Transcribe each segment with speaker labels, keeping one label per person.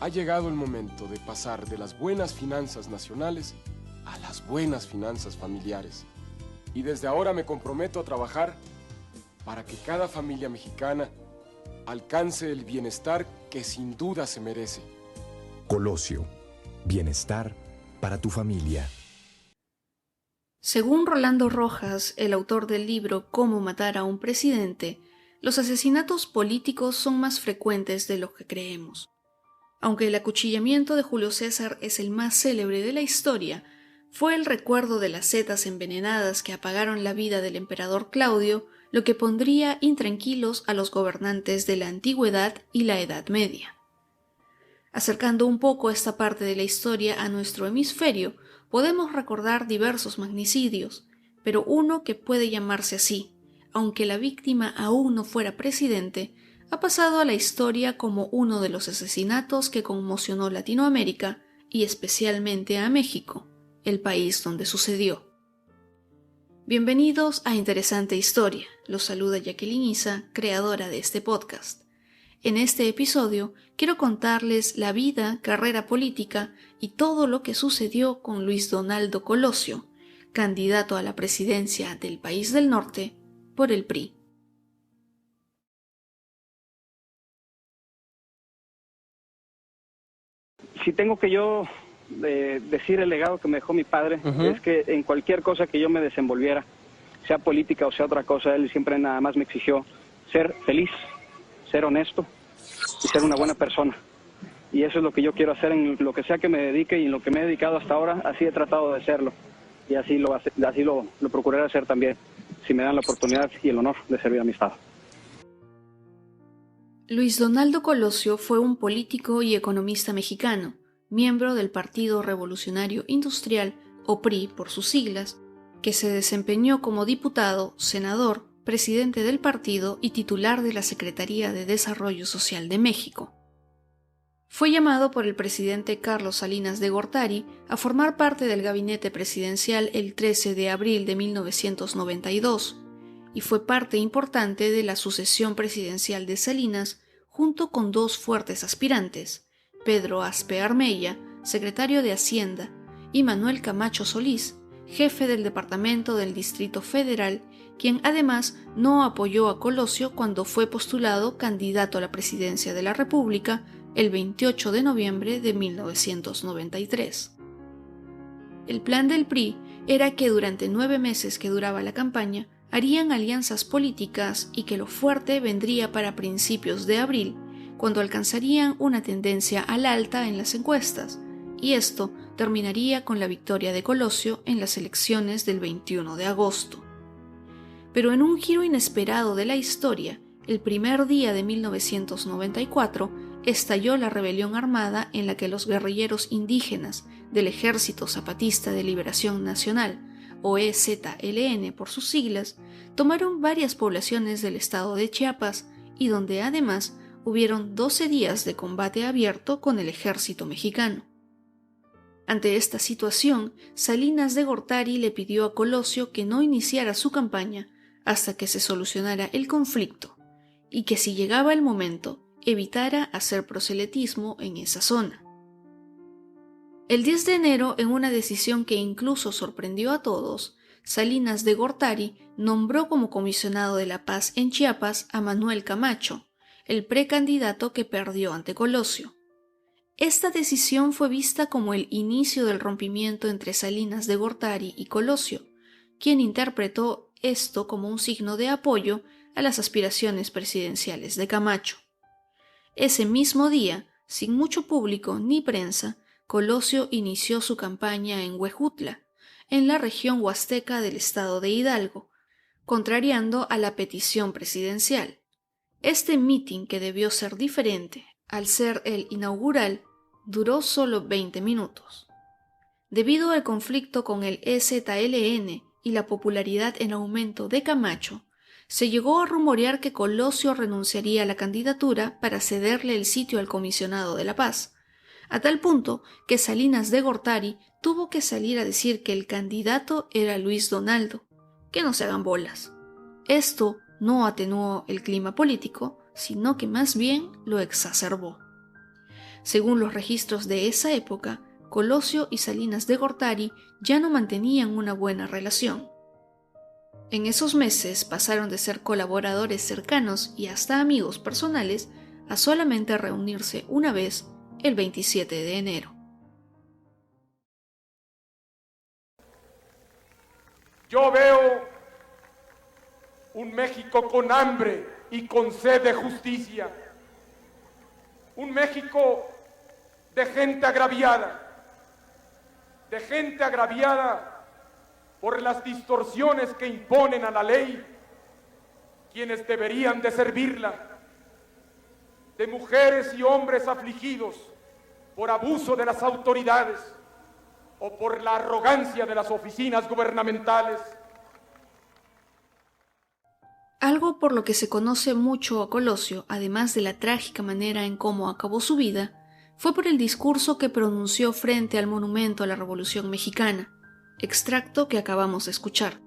Speaker 1: Ha llegado el momento de pasar de las buenas finanzas nacionales a las buenas finanzas familiares. Y desde ahora me comprometo a trabajar para que cada familia mexicana alcance el bienestar que sin duda se merece.
Speaker 2: Colosio, bienestar para tu familia.
Speaker 3: Según Rolando Rojas, el autor del libro Cómo matar a un presidente, los asesinatos políticos son más frecuentes de lo que creemos. Aunque el acuchillamiento de Julio César es el más célebre de la historia, fue el recuerdo de las setas envenenadas que apagaron la vida del emperador Claudio lo que pondría intranquilos a los gobernantes de la Antigüedad y la Edad Media. Acercando un poco esta parte de la historia a nuestro hemisferio, podemos recordar diversos magnicidios, pero uno que puede llamarse así, aunque la víctima aún no fuera presidente, ha pasado a la historia como uno de los asesinatos que conmocionó Latinoamérica y especialmente a México, el país donde sucedió. Bienvenidos a Interesante Historia, los saluda Jacqueline Isa, creadora de este podcast. En este episodio quiero contarles la vida, carrera política y todo lo que sucedió con Luis Donaldo Colosio, candidato a la presidencia del país del norte por el PRI.
Speaker 4: Si tengo que yo decir el legado que me dejó mi padre, es que en cualquier cosa que yo me desenvolviera, sea política o sea otra cosa, él siempre nada más me exigió ser feliz, ser honesto y ser una buena persona. Y eso es lo que yo quiero hacer en lo que sea que me dedique, y en lo que me he dedicado hasta ahora, así he tratado de serlo. Y así lo procuraré hacer también, si me dan la oportunidad y el honor de servir a mi Estado.
Speaker 3: Luis Donaldo Colosio fue un político y economista mexicano, miembro del Partido Revolucionario Industrial, o PRI por sus siglas, que se desempeñó como diputado, senador, presidente del partido y titular de la Secretaría de Desarrollo Social de México. Fue llamado por el presidente Carlos Salinas de Gortari a formar parte del gabinete presidencial el 13 de abril de 1992, y fue parte importante de la sucesión presidencial de Salinas junto con dos fuertes aspirantes, Pedro Aspe Armella, secretario de Hacienda, y Manuel Camacho Solís, jefe del Departamento del Distrito Federal, quien además no apoyó a Colosio cuando fue postulado candidato a la presidencia de la República el 28 de noviembre de 1993. El plan del PRI era que durante 9 meses que duraba la campaña harían alianzas políticas y que lo fuerte vendría para principios de abril, cuando alcanzarían una tendencia al alta en las encuestas, y esto terminaría con la victoria de Colosio en las elecciones del 21 de agosto. Pero en un giro inesperado de la historia, el primer día de 1994 estalló la rebelión armada en la que los guerrilleros indígenas del Ejército Zapatista de Liberación Nacional, o EZLN por sus siglas, tomaron varias poblaciones del estado de Chiapas y donde además hubieron 12 días de combate abierto con el ejército mexicano. Ante esta situación, Salinas de Gortari le pidió a Colosio que no iniciara su campaña hasta que se solucionara el conflicto y que si llegaba el momento, evitara hacer proselitismo en esa zona. El 10 de enero, en una decisión que incluso sorprendió a todos, Salinas de Gortari nombró como comisionado de la paz en Chiapas a Manuel Camacho, el precandidato que perdió ante Colosio. Esta decisión fue vista como el inicio del rompimiento entre Salinas de Gortari y Colosio, quien interpretó esto como un signo de apoyo a las aspiraciones presidenciales de Camacho. Ese mismo día, sin mucho público ni prensa, Colosio inició su campaña en Huejutla, en la región huasteca del estado de Hidalgo, contrariando a la petición presidencial. Este mitin, que debió ser diferente, al ser el inaugural, duró solo 20 minutos. Debido al conflicto con el EZLN y la popularidad en aumento de Camacho, se llegó a rumorear que Colosio renunciaría a la candidatura para cederle el sitio al comisionado de la paz, a tal punto que Salinas de Gortari tuvo que salir a decir que el candidato era Luis Donaldo, que no se hagan bolas. Esto no atenuó el clima político, sino que más bien lo exacerbó. Según los registros de esa época, Colosio y Salinas de Gortari ya no mantenían una buena relación. En esos meses pasaron de ser colaboradores cercanos y hasta amigos personales a solamente reunirse una vez el 27 de enero.
Speaker 5: Yo veo un México con hambre y con sed de justicia. Un México de gente agraviada por las distorsiones que imponen a la ley quienes deberían de servirla, de mujeres y hombres afligidos por abuso de las autoridades o por la arrogancia de las oficinas gubernamentales.
Speaker 3: Algo por lo que se conoce mucho a Colosio, además de la trágica manera en cómo acabó su vida, fue por el discurso que pronunció frente al monumento a la Revolución Mexicana, extracto que acabamos de escuchar.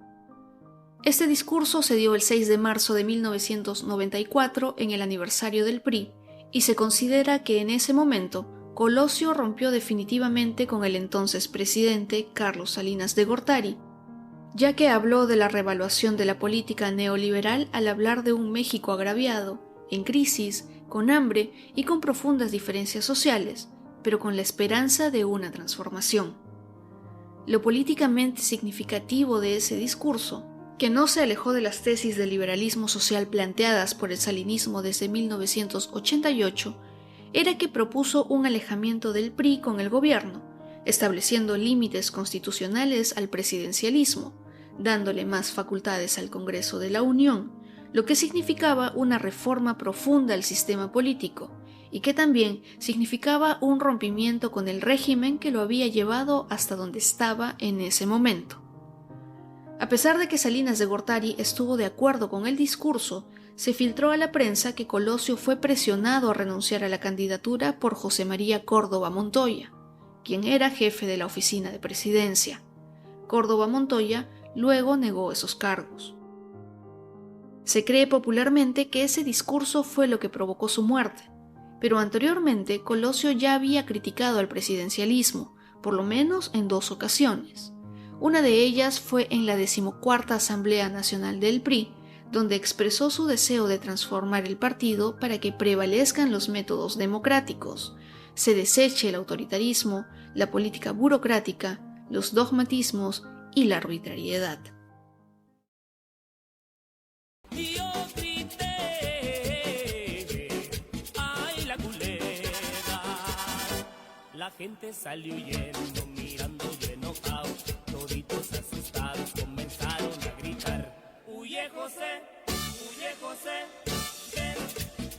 Speaker 3: Este discurso se dio el 6 de marzo de 1994 en el aniversario del PRI y se considera que en ese momento Colosio rompió definitivamente con el entonces presidente Carlos Salinas de Gortari, ya que habló de la revaluación de la política neoliberal al hablar de un México agraviado, en crisis, con hambre y con profundas diferencias sociales, pero con la esperanza de una transformación. Lo políticamente significativo de ese discurso, que no se alejó de las tesis del liberalismo social planteadas por el salinismo desde 1988, era que propuso un alejamiento del PRI con el gobierno, estableciendo límites constitucionales al presidencialismo, dándole más facultades al Congreso de la Unión, lo que significaba una reforma profunda al sistema político, y que también significaba un rompimiento con el régimen que lo había llevado hasta donde estaba en ese momento. A pesar de que Salinas de Gortari estuvo de acuerdo con el discurso, se filtró a la prensa que Colosio fue presionado a renunciar a la candidatura por José María Córdoba Montoya, quien era jefe de la oficina de presidencia. Córdoba Montoya luego negó esos cargos. Se cree popularmente que ese discurso fue lo que provocó su muerte, pero anteriormente Colosio ya había criticado al presidencialismo, por lo menos en 2 ocasiones. Una de ellas fue en la 14ª Asamblea Nacional del PRI, donde expresó su deseo de transformar el partido para que prevalezcan los métodos democráticos, se deseche el autoritarismo, la política burocrática, los dogmatismos y la arbitrariedad.
Speaker 6: La gente salió huyendo, mirando y enojado, toditos asustados comenzaron a gritar: ¡Huye José! ¡Huye José!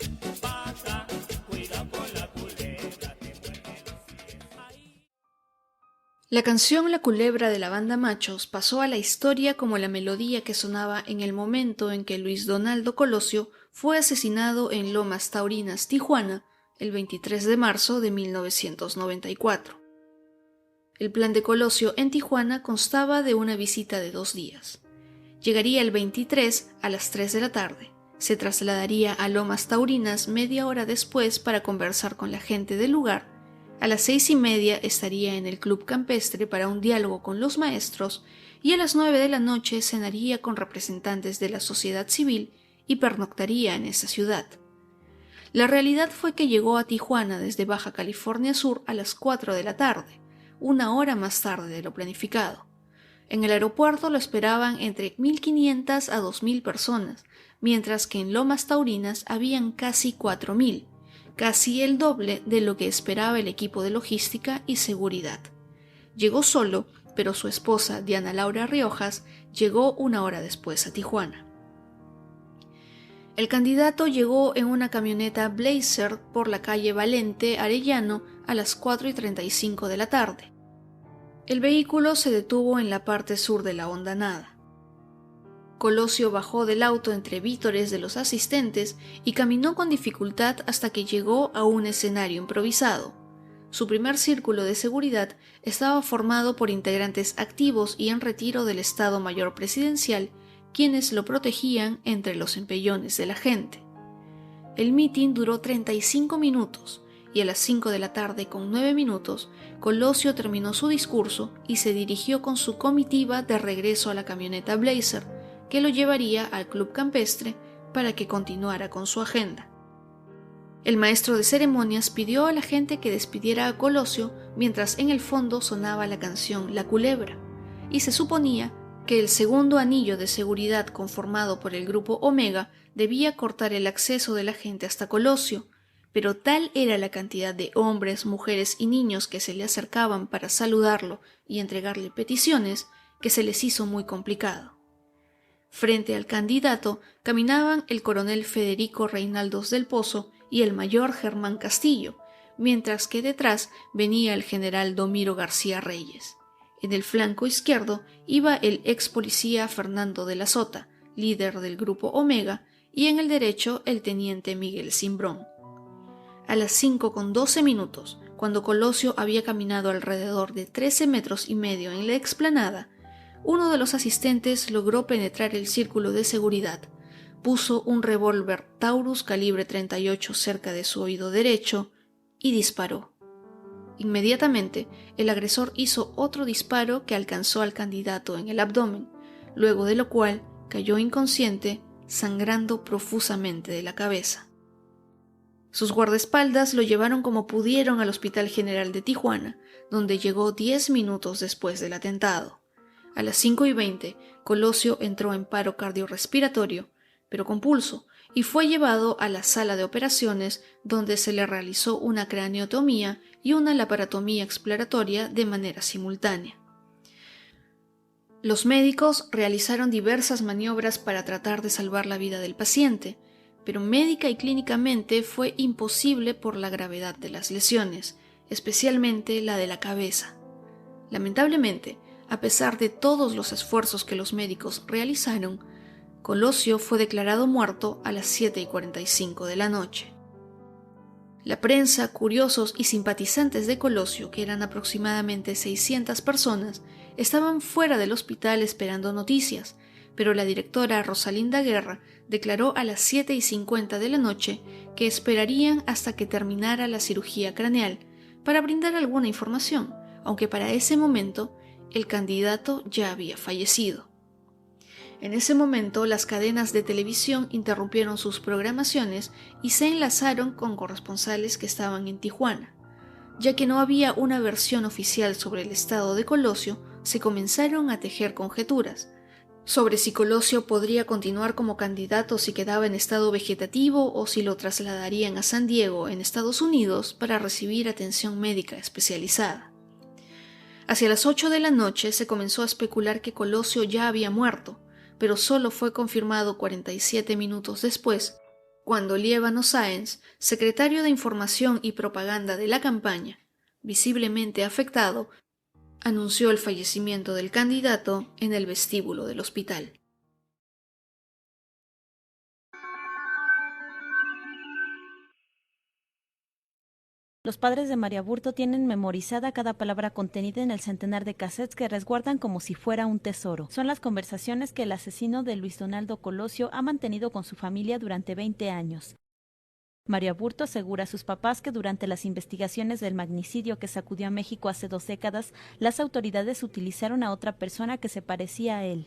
Speaker 6: ¡Ven pa' acá! ¡Cuidado con la culebra! ¡Te muerde los pies! ¡Ay!
Speaker 3: La canción La Culebra de la banda Machos pasó a la historia como la melodía que sonaba en el momento en que Luis Donaldo Colosio fue asesinado en Lomas Taurinas, Tijuana, el 23 de marzo de 1994. El plan de Colosio en Tijuana constaba de una visita de 2 días. Llegaría el 23 a las 3 de la tarde. Se trasladaría a Lomas Taurinas media hora después para conversar con la gente del lugar. A las 6:30 estaría en el Club Campestre para un diálogo con los maestros y a las 9 de la noche cenaría con representantes de la sociedad civil y pernoctaría en esa ciudad. La realidad fue que llegó a Tijuana desde Baja California Sur a las 4 de la tarde, 1 hora más tarde de lo planificado. En el aeropuerto lo esperaban entre 1.500 a 2.000 personas, mientras que en Lomas Taurinas habían casi 4.000, casi el doble de lo que esperaba el equipo de logística y seguridad. Llegó solo, pero su esposa, Diana Laura Riojas, llegó 1 hora después a Tijuana. El candidato llegó en una camioneta Blazer por la calle Valente Arellano a las 4:35 de la tarde. El vehículo se detuvo en la parte sur de la hondanada. Colosio bajó del auto entre vítores de los asistentes y caminó con dificultad hasta que llegó a un escenario improvisado. Su primer círculo de seguridad estaba formado por integrantes activos y en retiro del Estado Mayor Presidencial, quienes lo protegían entre los empellones de la gente. El mitin duró 35 minutos y a las 5 de la tarde con 9 minutos, Colosio terminó su discurso y se dirigió con su comitiva de regreso a la camioneta Blazer, que lo llevaría al Club Campestre para que continuara con su agenda. El maestro de ceremonias pidió a la gente que despidiera a Colosio mientras en el fondo sonaba la canción La Culebra, y se suponía que el segundo anillo de seguridad conformado por el grupo Omega debía cortar el acceso de la gente hasta Colosio, pero tal era la cantidad de hombres, mujeres y niños que se le acercaban para saludarlo y entregarle peticiones que se les hizo muy complicado. Frente al candidato caminaban el coronel Federico Reinaldos del Pozo y el mayor Germán Castillo, mientras que detrás venía el general Domiro García Reyes. En el flanco izquierdo iba el ex policía Fernando de la Sota, líder del grupo Omega, y en el derecho el teniente Miguel Cimbrón. A las 5:12 minutos, cuando Colosio había caminado alrededor de 13 metros y medio en la explanada, uno de los asistentes logró penetrar el círculo de seguridad, puso un revólver Taurus calibre 38 cerca de su oído derecho y disparó. Inmediatamente, el agresor hizo otro disparo que alcanzó al candidato en el abdomen, luego de lo cual cayó inconsciente, sangrando profusamente de la cabeza. Sus guardaespaldas lo llevaron como pudieron al Hospital General de Tijuana, donde llegó 10 minutos después del atentado. A las 5:20, Colosio entró en paro cardiorrespiratorio, pero con pulso, y fue llevado a la sala de operaciones donde se le realizó una craneotomía y una laparotomía exploratoria de manera simultánea. Los médicos realizaron diversas maniobras para tratar de salvar la vida del paciente, pero médica y clínicamente fue imposible por la gravedad de las lesiones, especialmente la de la cabeza. Lamentablemente, a pesar de todos los esfuerzos que los médicos realizaron, Colosio fue declarado muerto a las 7:45 de la noche. La prensa, curiosos y simpatizantes de Colosio, que eran aproximadamente 600 personas, estaban fuera del hospital esperando noticias, pero la directora Rosalinda Guerra declaró a las 7:50 de la noche que esperarían hasta que terminara la cirugía craneal para brindar alguna información, aunque para ese momento el candidato ya había fallecido. En ese momento, las cadenas de televisión interrumpieron sus programaciones y se enlazaron con corresponsales que estaban en Tijuana. Ya que no había una versión oficial sobre el estado de Colosio, se comenzaron a tejer conjeturas sobre si Colosio podría continuar como candidato si quedaba en estado vegetativo o si lo trasladarían a San Diego, en Estados Unidos, para recibir atención médica especializada. Hacia las 8 de la noche se comenzó a especular que Colosio ya había muerto, pero solo fue confirmado 47 minutos después, cuando Lievano Sáenz, secretario de Información y Propaganda de la campaña, visiblemente afectado, anunció el fallecimiento del candidato en el vestíbulo del hospital.
Speaker 7: Los padres de María Aburto tienen memorizada cada palabra contenida en el centenar de cassettes que resguardan como si fuera un tesoro. Son las conversaciones que el asesino de Luis Donaldo Colosio ha mantenido con su familia durante 20 años. María Aburto asegura a sus papás que durante las investigaciones del magnicidio que sacudió a México hace 2 décadas, las autoridades utilizaron a otra persona que se parecía a él.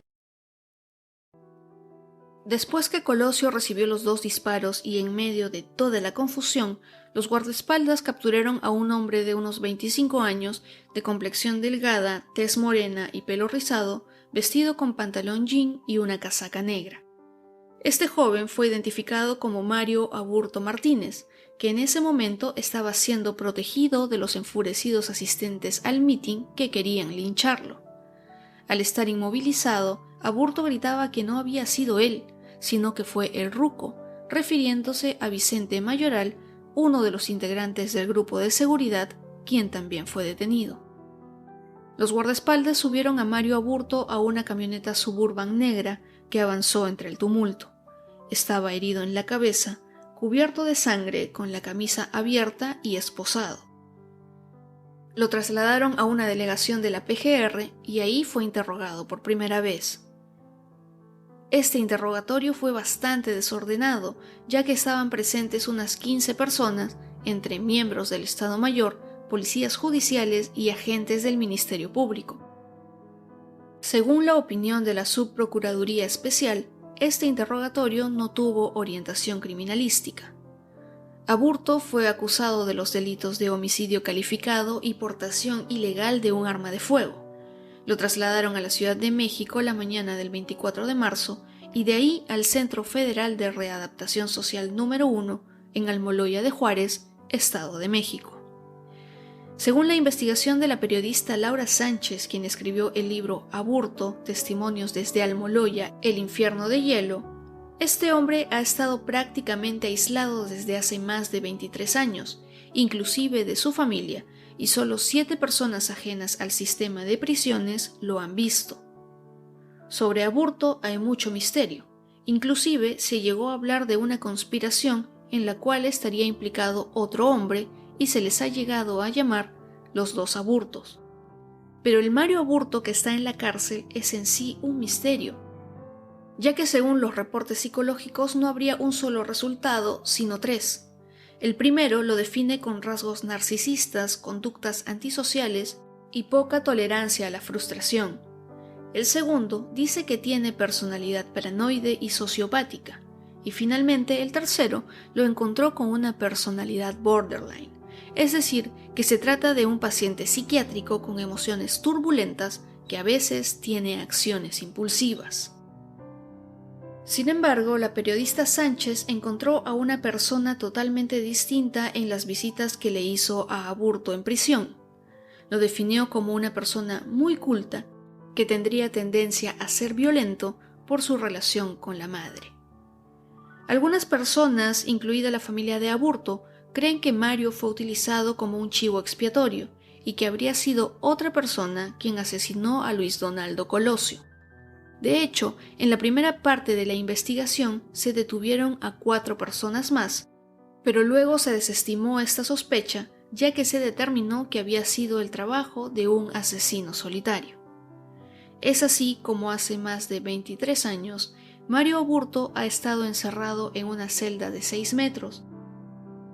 Speaker 3: Después que Colosio recibió los 2 disparos y en medio de toda la confusión, los guardaespaldas capturaron a un hombre de unos 25 años, de complexión delgada, tez morena y pelo rizado, vestido con pantalón jean y una casaca negra. Este joven fue identificado como Mario Aburto Martínez, que en ese momento estaba siendo protegido de los enfurecidos asistentes al mitin que querían lincharlo. Al estar inmovilizado, Aburto gritaba que no había sido él, sino que fue el ruco, refiriéndose a Vicente Mayoral, uno de los integrantes del grupo de seguridad, quien también fue detenido. Los guardaespaldas subieron a Mario Aburto a una camioneta Suburban negra que avanzó entre el tumulto. Estaba herido en la cabeza, cubierto de sangre, con la camisa abierta y esposado. Lo trasladaron a una delegación de la PGR y ahí fue interrogado por primera vez. Este interrogatorio fue bastante desordenado, ya que estaban presentes unas 15 personas entre miembros del Estado Mayor, policías judiciales y agentes del Ministerio Público. Según la opinión de la Subprocuraduría Especial, este interrogatorio no tuvo orientación criminalística. Aburto fue acusado de los delitos de homicidio calificado y portación ilegal de un arma de fuego. Lo trasladaron a la Ciudad de México la mañana del 24 de marzo y de ahí al Centro Federal de Readaptación Social número 1 en Almoloya de Juárez, Estado de México. Según la investigación de la periodista Laura Sánchez, quien escribió el libro Aburto, Testimonios desde Almoloya, el infierno de hielo, este hombre ha estado prácticamente aislado desde hace más de 23 años, inclusive de su familia, y solo 7 personas ajenas al sistema de prisiones lo han visto. Sobre Aburto hay mucho misterio. Inclusive se llegó a hablar de una conspiración en la cual estaría implicado otro hombre y se les ha llegado a llamar los dos Aburtos. Pero el Mario Aburto que está en la cárcel es en sí un misterio, ya que según los reportes psicológicos no habría un solo resultado, sino 3. El primero lo define con rasgos narcisistas, conductas antisociales y poca tolerancia a la frustración. El segundo dice que tiene personalidad paranoide y sociopática. Y finalmente el tercero lo encontró con una personalidad borderline, es decir, que se trata de un paciente psiquiátrico con emociones turbulentas que a veces tiene acciones impulsivas. Sin embargo, la periodista Sánchez encontró a una persona totalmente distinta en las visitas que le hizo a Aburto en prisión. Lo definió como una persona muy culta que tendría tendencia a ser violento por su relación con la madre. Algunas personas, incluida la familia de Aburto, creen que Mario fue utilizado como un chivo expiatorio y que habría sido otra persona quien asesinó a Luis Donaldo Colosio. De hecho, en la primera parte de la investigación se detuvieron a 4 personas más, pero luego se desestimó esta sospecha ya que se determinó que había sido el trabajo de un asesino solitario. Es así como hace más de 23 años, Mario Aburto ha estado encerrado en una celda de 6 metros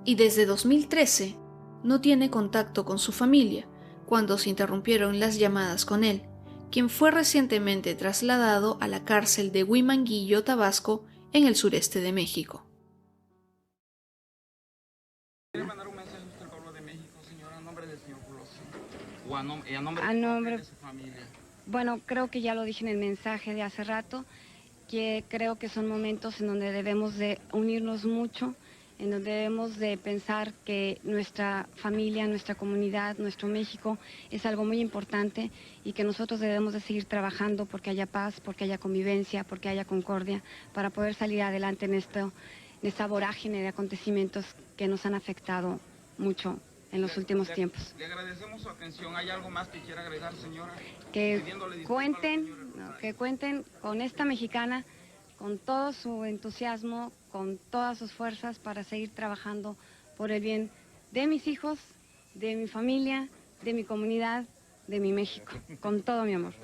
Speaker 3: y desde 2013 no tiene contacto con su familia cuando se interrumpieron las llamadas con él, quien fue recientemente trasladado a la cárcel de Huimanguillo, Tabasco, en el sureste de México.
Speaker 8: ¿Quiere mandar un mensaje usted al pueblo de México, señora, a nombre del señor Colosio? ¿O a nombre de su familia?
Speaker 9: Bueno, creo que ya lo dije en el mensaje de hace rato, que creo que son momentos en donde debemos de unirnos mucho, en donde debemos de pensar que nuestra familia, nuestra comunidad, nuestro México es algo muy importante y que nosotros debemos de seguir trabajando porque haya paz, porque haya convivencia, porque haya concordia, para poder salir adelante en esta vorágine de acontecimientos que nos han afectado mucho en los últimos tiempos.
Speaker 8: Le agradecemos su atención. ¿Hay algo más que quiera agregar, señora?
Speaker 9: Que cuenten con esta mexicana, con todo su entusiasmo, con todas sus fuerzas para seguir trabajando por el bien de mis hijos, de mi familia, de mi comunidad, de mi México, con todo mi amor.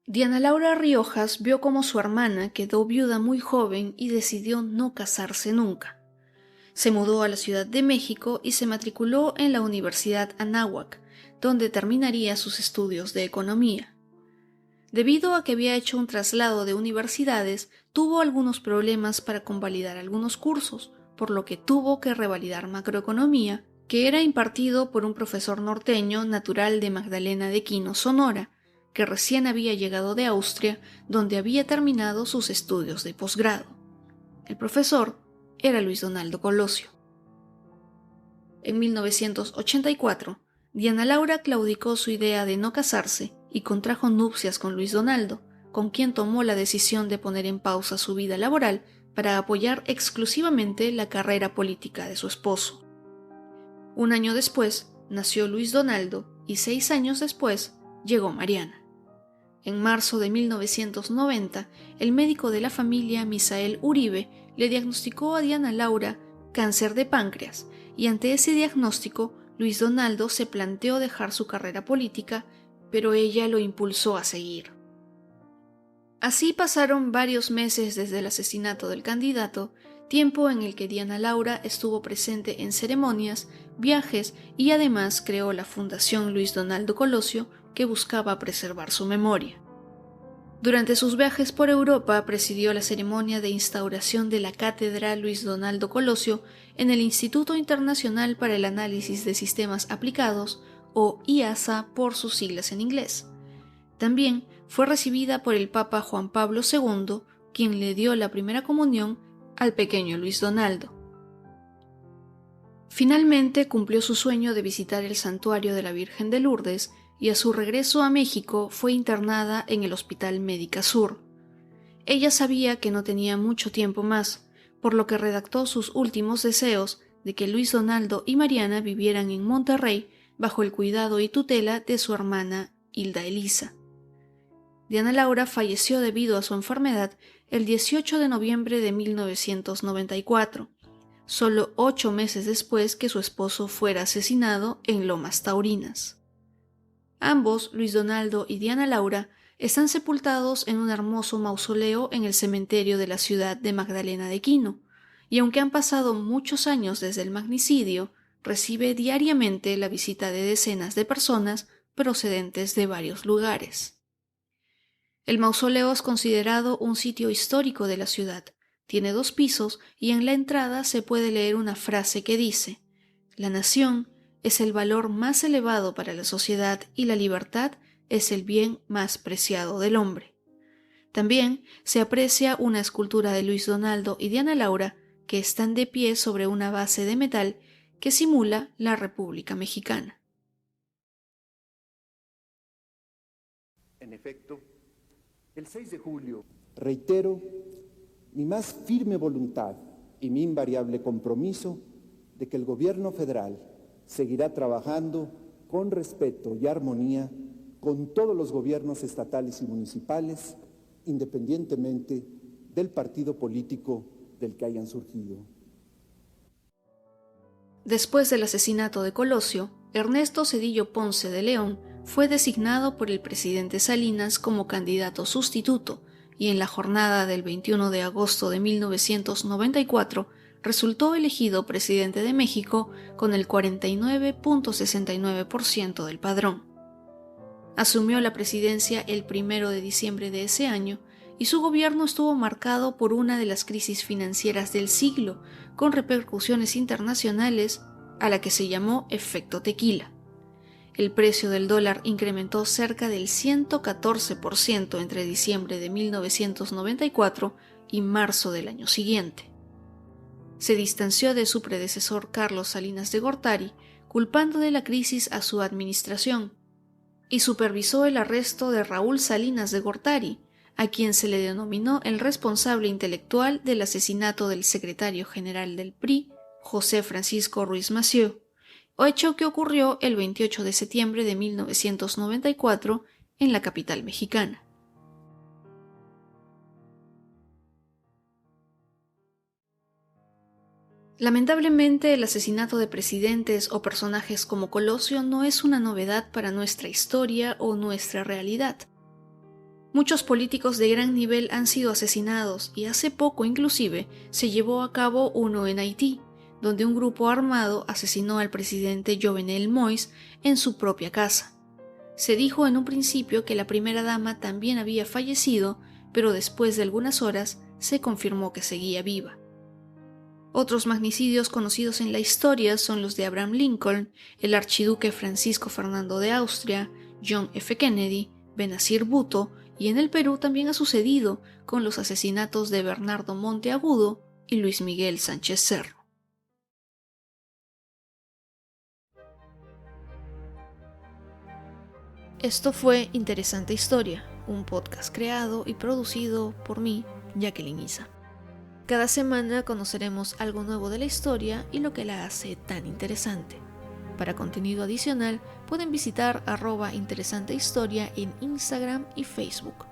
Speaker 3: Diana Laura Riojas vio cómo su hermana quedó viuda muy joven y decidió no casarse nunca. Se mudó a la Ciudad de México y se matriculó en la Universidad Anáhuac, donde terminaría sus estudios de economía. Debido a que había hecho un traslado de universidades, tuvo algunos problemas para convalidar algunos cursos, por lo que tuvo que revalidar macroeconomía, que era impartido por un profesor norteño natural de Magdalena de Quino, Sonora, que recién había llegado de Austria, donde había terminado sus estudios de posgrado. El profesor era Luis Donaldo Colosio. En 1984, Diana Laura claudicó su idea de no casarse y contrajo nupcias con Luis Donaldo, con quien tomó la decisión de poner en pausa su vida laboral para apoyar exclusivamente la carrera política de su esposo. Un año después nació Luis Donaldo y 6 años después llegó Mariana. En marzo de 1990, el médico de la familia, Misael Uribe, le diagnosticó a Diana Laura cáncer de páncreas y ante ese diagnóstico, Luis Donaldo se planteó dejar su carrera política, pero ella lo impulsó a seguir. Así pasaron varios meses desde el asesinato del candidato tiempo en el que Diana Laura estuvo presente en ceremonias, viajes y además creó la Fundación Luis Donaldo Colosio, que buscaba preservar su memoria. Durante sus viajes por Europa presidió la ceremonia de instauración de la Cátedra Luis Donaldo Colosio en el Instituto Internacional para el Análisis de Sistemas Aplicados, o IASA por sus siglas en inglés. También fue recibida por el Papa Juan Pablo II, quien le dio la primera comunión al pequeño Luis Donaldo. Finalmente cumplió su sueño de visitar el santuario de la Virgen de Lourdes y a su regreso a México fue internada en el Hospital Médica Sur. Ella sabía que no tenía mucho tiempo más, por lo que redactó sus últimos deseos de que Luis Donaldo y Mariana vivieran en Monterrey bajo el cuidado y tutela de su hermana Hilda Elisa. Diana Laura falleció debido a su enfermedad el 18 de noviembre de 1994, solo 8 meses después que su esposo fuera asesinado en Lomas Taurinas. Ambos, Luis Donaldo y Diana Laura, están sepultados en un hermoso mausoleo en el cementerio de la ciudad de Magdalena de Quino, y aunque han pasado muchos años desde el magnicidio, recibe diariamente la visita de decenas de personas procedentes de varios lugares. El mausoleo es considerado un sitio histórico de la ciudad. Tiene 2 pisos y en la entrada se puede leer una frase que dice: «La nación es el valor más elevado para la sociedad y la libertad es el bien más preciado del hombre». También se aprecia una escultura de Luis Donaldo y Diana Laura que están de pie sobre una base de metal que simula la República Mexicana.
Speaker 10: En efecto, el 6 de julio reitero mi más firme voluntad y mi invariable compromiso de que el Gobierno federal seguirá trabajando con respeto y armonía con todos los gobiernos estatales y municipales, independientemente del partido político del que hayan surgido.
Speaker 3: Después del asesinato de Colosio, Ernesto Zedillo Ponce de León fue designado por el presidente Salinas como candidato sustituto y en la jornada del 21 de agosto de 1994 resultó elegido presidente de México con el 49.69% del padrón. Asumió la presidencia el 1 de diciembre de ese año y su gobierno estuvo marcado por una de las crisis financieras del siglo, con repercusiones internacionales a la que se llamó efecto tequila. El precio del dólar incrementó cerca del 114% entre diciembre de 1994 y marzo del año siguiente. Se distanció de su predecesor Carlos Salinas de Gortari, culpando de la crisis a su administración, y supervisó el arresto de Raúl Salinas de Gortari, a quien se le denominó el responsable intelectual del asesinato del secretario general del PRI, José Francisco Ruiz Massieu, hecho que ocurrió el 28 de septiembre de 1994 en la capital mexicana. Lamentablemente, el asesinato de presidentes o personajes como Colosio no es una novedad para nuestra historia o nuestra realidad. Muchos políticos de gran nivel han sido asesinados y hace poco inclusive se llevó a cabo uno en Haití, donde un grupo armado asesinó al presidente Jovenel Moïse en su propia casa. Se dijo en un principio que la primera dama también había fallecido, pero después de algunas horas se confirmó que seguía viva. Otros magnicidios conocidos en la historia son los de Abraham Lincoln, el archiduque Francisco Fernando de Austria, John F. Kennedy, Benazir Bhutto, y en el Perú también ha sucedido con los asesinatos de Bernardo Monteagudo y Luis Miguel Sánchez Cerro. Esto fue Interesante Historia, un podcast creado y producido por mí, Jacqueline Isa. Cada semana conoceremos algo nuevo de la historia y lo que la hace tan interesante. Para contenido adicional pueden visitar @interesantehistoria en Instagram y Facebook.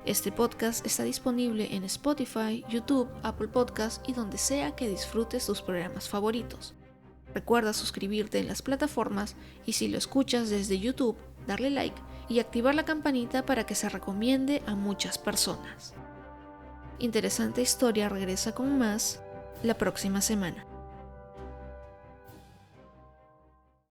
Speaker 3: Este podcast está disponible en Spotify, YouTube, Apple Podcasts y donde sea que disfrutes tus programas favoritos. Recuerda suscribirte en las plataformas y si lo escuchas desde YouTube, darle like y activar la campanita para que se recomiende a muchas personas. Interesante Historia regresa con más la próxima semana.